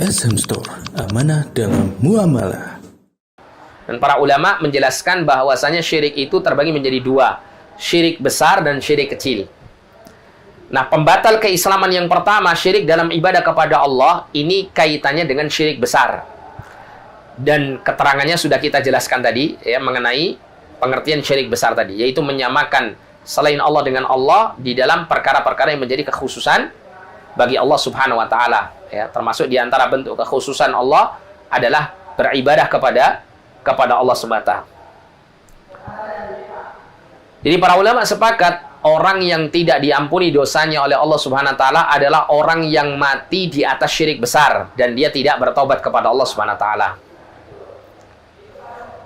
Azam Store, amanah dalam muamalah. Dan para ulama menjelaskan bahwasanya syirik itu terbagi menjadi dua, syirik besar dan syirik kecil. Nah, pembatal keislaman yang pertama, syirik dalam ibadah kepada Allah, ini kaitannya dengan syirik besar. Dan keterangannya sudah kita jelaskan tadi, ya, mengenai pengertian syirik besar tadi, yaitu menyamakan selain Allah dengan Allah di dalam perkara-perkara yang menjadi kekhususan bagi Allah Subhanahu wa taala, ya, termasuk di antara bentuk kekhususan Allah adalah beribadah kepada Allah semata. Jadi para ulama sepakat orang yang tidak diampuni dosanya oleh Allah Subhanahu wa taala adalah orang yang mati di atas syirik besar dan dia tidak bertobat kepada Allah Subhanahu wa taala.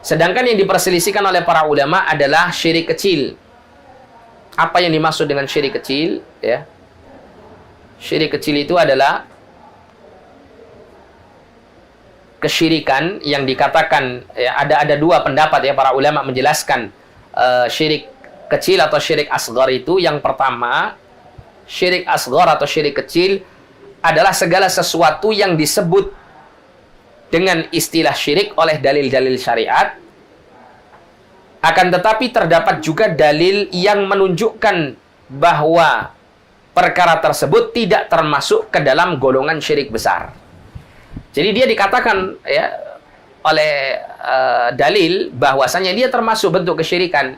Sedangkan yang diperselisihkan oleh para ulama adalah syirik kecil. Apa yang dimaksud dengan syirik kecil, ya? Syirik kecil itu adalah kesyirikan yang dikatakan, ya, ada dua pendapat, ya, para ulama menjelaskan syirik kecil atau syirik asghar itu. Yang pertama, syirik asghar atau syirik kecil adalah segala sesuatu yang disebut dengan istilah syirik oleh dalil-dalil syariat, akan tetapi terdapat juga dalil yang menunjukkan bahwa perkara tersebut tidak termasuk ke dalam golongan syirik besar. Jadi dia dikatakan, ya, oleh dalil bahwasanya dia termasuk bentuk kesyirikan.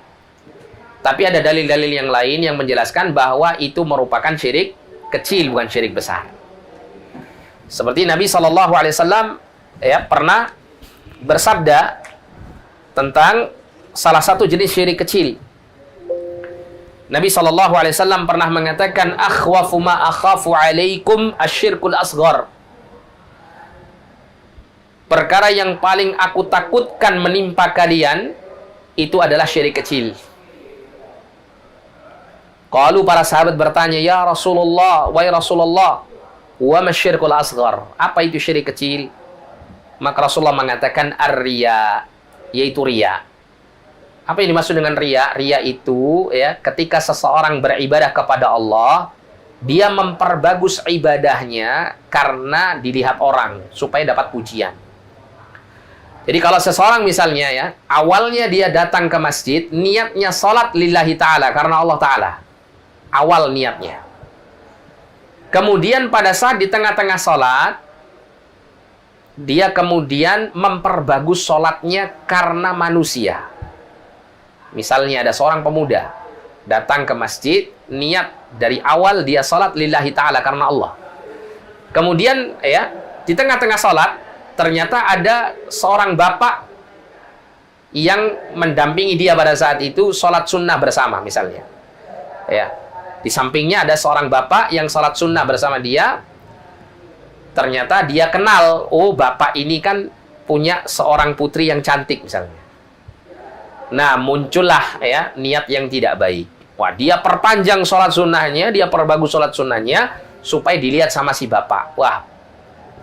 Tapi ada dalil-dalil yang lain yang menjelaskan bahwa itu merupakan syirik kecil, bukan syirik besar. Seperti Nabi SAW, ya, pernah bersabda tentang salah satu jenis syirik kecil. Nabi SAW pernah mengatakan, akhwafu ma akhafu alaikum asyirkul asghar. Perkara yang paling aku takutkan menimpa kalian itu adalah syirik kecil. Qalu, para sahabat bertanya, ya Rasulullah, wahai Rasulullah, wa masyirkul asghar, apa itu syirik kecil? Maka Rasulullah mengatakan ar-riya, yaitu riya. Apa yang dimaksud dengan riya? Riya itu, ya, ketika seseorang beribadah kepada Allah, dia memperbagus ibadahnya karena dilihat orang supaya dapat pujian. Jadi kalau seseorang misalnya, ya, awalnya dia datang ke masjid, niatnya salat lillahi ta'ala, karena Allah ta'ala. Awal niatnya. Kemudian pada saat di tengah-tengah salat, dia kemudian memperbagus salatnya karena manusia. Misalnya ada seorang pemuda datang ke masjid, niat dari awal dia salat lillahi ta'ala, karena Allah. Kemudian, ya, di tengah-tengah salat ternyata ada seorang bapak yang mendampingi dia pada saat itu salat sunnah bersama misalnya. Ya, di sampingnya ada seorang bapak yang salat sunnah bersama dia. Ternyata dia kenal, oh, bapak ini kan punya seorang putri yang cantik misalnya. Nah, muncullah, ya, niat yang tidak baik. Wah, dia perpanjang sholat sunnahnya, dia perbagus sholat sunnahnya supaya dilihat sama si bapak. Wah,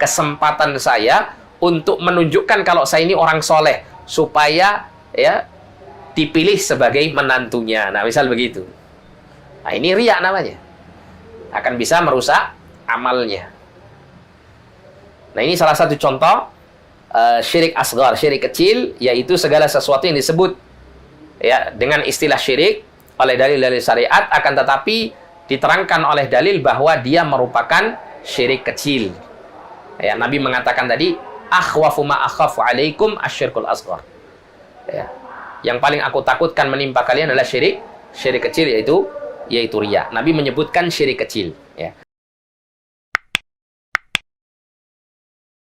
kesempatan saya untuk menunjukkan kalau saya ini orang soleh, supaya, ya, dipilih sebagai menantunya. Nah, misal begitu. Nah, ini riya namanya. Akan bisa merusak amalnya. Nah, ini salah satu contoh syirik asghar, syirik kecil, yaitu segala sesuatu yang disebut, ya, dengan istilah syirik oleh dalil-dalil syariat, akan tetapi diterangkan oleh dalil bahwa dia merupakan syirik kecil. Ya, Nabi mengatakan tadi, akhwafu ma akhafu alaikum asyirkul asghar. Ya, yang paling aku takutkan menimpa kalian adalah syirik kecil, yaitu riya. Nabi menyebutkan syirik kecil, ya.